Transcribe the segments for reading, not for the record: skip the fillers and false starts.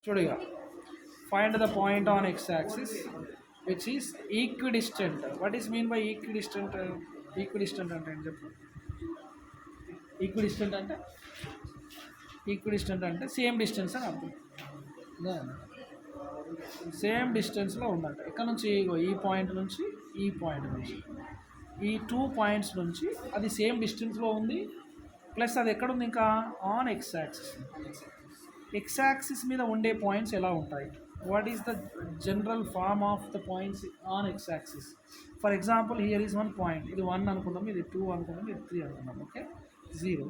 చూడిగా find the point on x-axis which is equidistant. What is mean by equidistant? Equidistant అంటే ఏం చెప్పు. Equidistant అంటే same distance అని అర్థం. సేమ్ డిస్టెన్స్లో ఉందంట. ఇక్కడ నుంచి ఈ పాయింట్ నుంచి ఈ పాయింట్ నుంచి ఈ 2 పాయింట్స్ నుంచి అది సేమ్ డిస్టెన్స్లో ఉంది. ప్లస్ అది ఎక్కడుంది ఇంకా ఆన్ ఎక్స్ యాక్సిస్ మీద ఉండే పాయింట్స్ ఎలా ఉంటాయి? What is the general form of the points on x axis? For example here is 1 point, ఇది 1 అనుకుందాం, ఇది 2 అనుకుందాం, ఇది 3 అనుకుందాం. Okay, 0.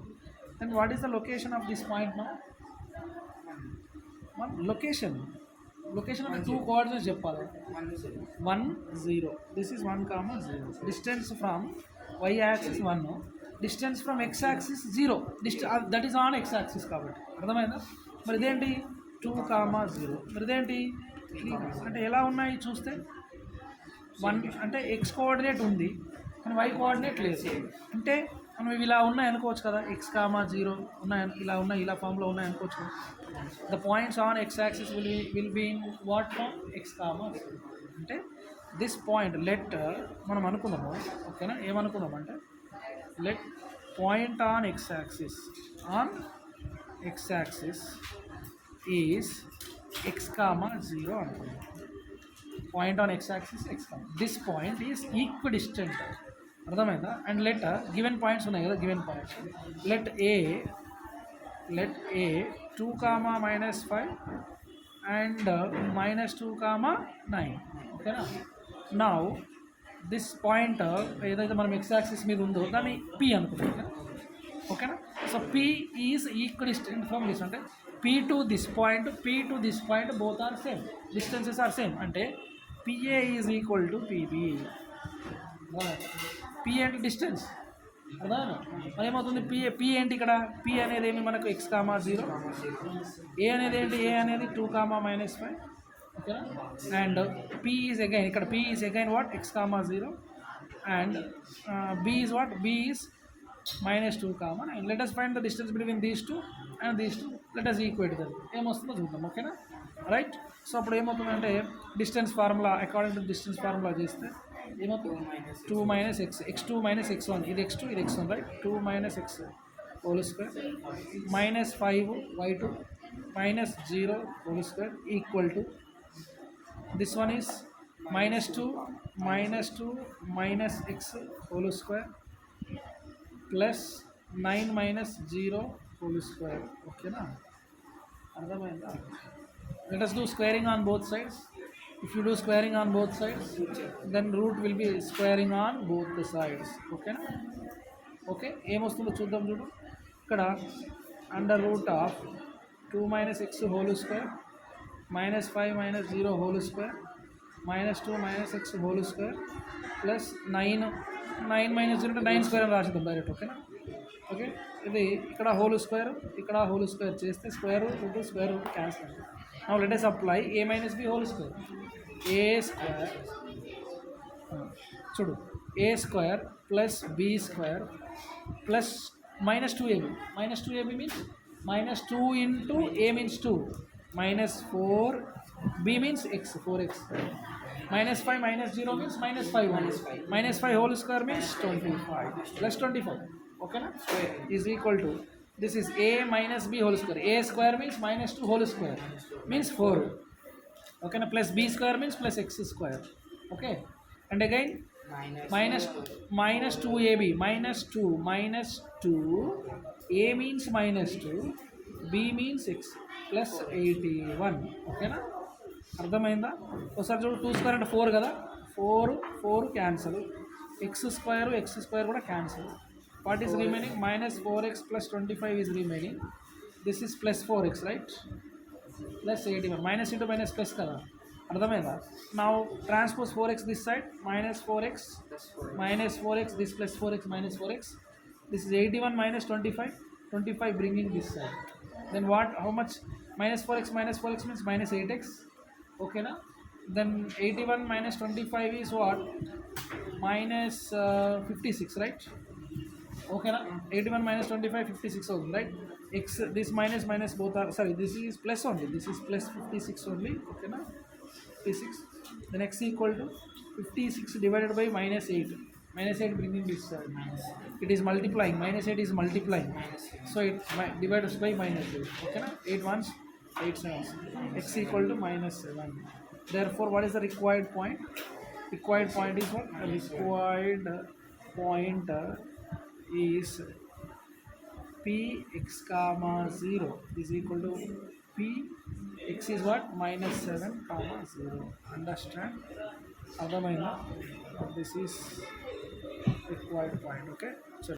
Then what is the location of this point now? Location అంటే 2 కోఆర్డినేట్స్ చెప్పాలి. 1 0. This is 1, 0. Distance from y axis 1, distance from x axis 0. That is on x axis కాబట్టి అర్థమైందా? మరి ఇదేంటి 2, 0. మరి ఇదేంటి 3. అంటే ఎలా ఉన్నాయి చూస్తే 1 అంటే ఎక్స్ కోఆర్డినేట్ ఉంది కానీ వై కోఆర్డినేట్ లేదు. అంటే మనం ఇవి ఇలా ఉన్నాయి అనుకోవచ్చు కదా, x, 0 ఉన్నాయి, ఇలా ఫామ్లో ఉన్నాయి అనుకోవచ్చు కదా. The points on x axis will be in what form? x, 0. అంటే దిస్ పాయింట్ లెట్ మనం అనుకున్నాము, ఓకేనా, ఏమనుకున్నామంటే let point on x axis is x, 0 అనుకున్నాం. Point on x axis x, this point is equidistant. అర్థమైందా? అండ్ లెట్ గివెన్ పాయింట్స్ ఉన్నాయి కదా, given points let A 2, -5 and -2, 9. ఓకేనా? నౌ దిస్ పాయింట్ ఏదైతే మనం ఎక్స్ యాక్సిస్ మీద ఉందో దాన్ని P అనుకుంటాం. ఓకేనా? So P is equidistant from this. అంటే P to this point both are same, distances are same. అంటే PA is equal to PB. P అంటే డిస్టెన్స్, అర్థమైనా? మరి ఏమవుతుంది? P ఏంటి ఇక్కడ? P అనేది ఏమి మనకు x, 0. A అనేది ఏంటి? A అనేది 2, -5. ఓకేనా? అండ్ P ఈజ్ అగైన్ ఇక్కడ P is again what? x, 0. And B is what? B is -2, 9. Let us find the distance between these two and these two. let us equate them. ఏమొస్తుందో చూద్దాం. ఓకేనా? Right. So అప్పుడు ఏమవుతుందంటే distance formula, according to distance formula చేస్తే ఏమవుతుంది? 2 - x, x2 - x1, ఇది x2 ఇది x1, right? 2 - x whole square -5 y2 -0 whole square equal to this one is -2 - x whole square plus 9 - 0 whole square. ఓకేనా? అర్థమైందా? Let us do squaring on both sides. If you do squaring on both sides, then root will be squaring on both the sides. ఓకేనా? Okay, ఏమొస్తుందో చూద్దాం. చూడు ఇక్కడ under root of 2 - x whole square -5 - 0 whole square -2 - x whole square plus 9 - 0 అంటే 9 square అని రాసిద్దాం direct. ఓకేనా? Okay, ఇది ఇక్కడ whole square చేస్తే square root cancel. Now let us apply a - b whole square. a square చూడు a square plus b square plus -2ab. -2ab means -2 into a means 2 -4 b means x 4x -5 - 0 means -5 -5 whole square means 25 plus 25. ఓకేనా? Is equal to this is a - b whole square. a square means -2 whole square means 4. ఓకేనా? Plus b square means plus x square. Okay, and again -2ab -2 a means -2 b means x plus 81. ఓకేనా? అర్థమైందా? ఒకసారి చూడు, 2 square అంటే 4 కదా, 4 cancel, x square కూడా cancel. What is remaining? -4x plus 25 is remaining. This is plus 4x, right? Plus 81. Minus into minus plus kada. అర్థమైందా? Now transpose 4x this side. -4x this plus 4x minus 4x. This is 81 minus 25 bringing this side. Then what? How much? -4x means -8x. Okay na? Then 81 minus 25 is what? -56, right? ఓకేనా? 81 - 25 56 అవుతుంది, right? x, this minus minus both are, sorry, this is plus only, this is plus 56 only, okay na, 56, then x equal to 56 divided by minus 8, minus 8 bringing this side, it is multiplying, minus 8 is multiplying, so it divides by minus 8, okay na, 8 ones 8 sevens, x equal to minus 7. Therefore what is the required point? Required point is what? Required point is p x comma 0 is equal to p x is what? Minus 7 comma 0. Understand? This is required point, okay?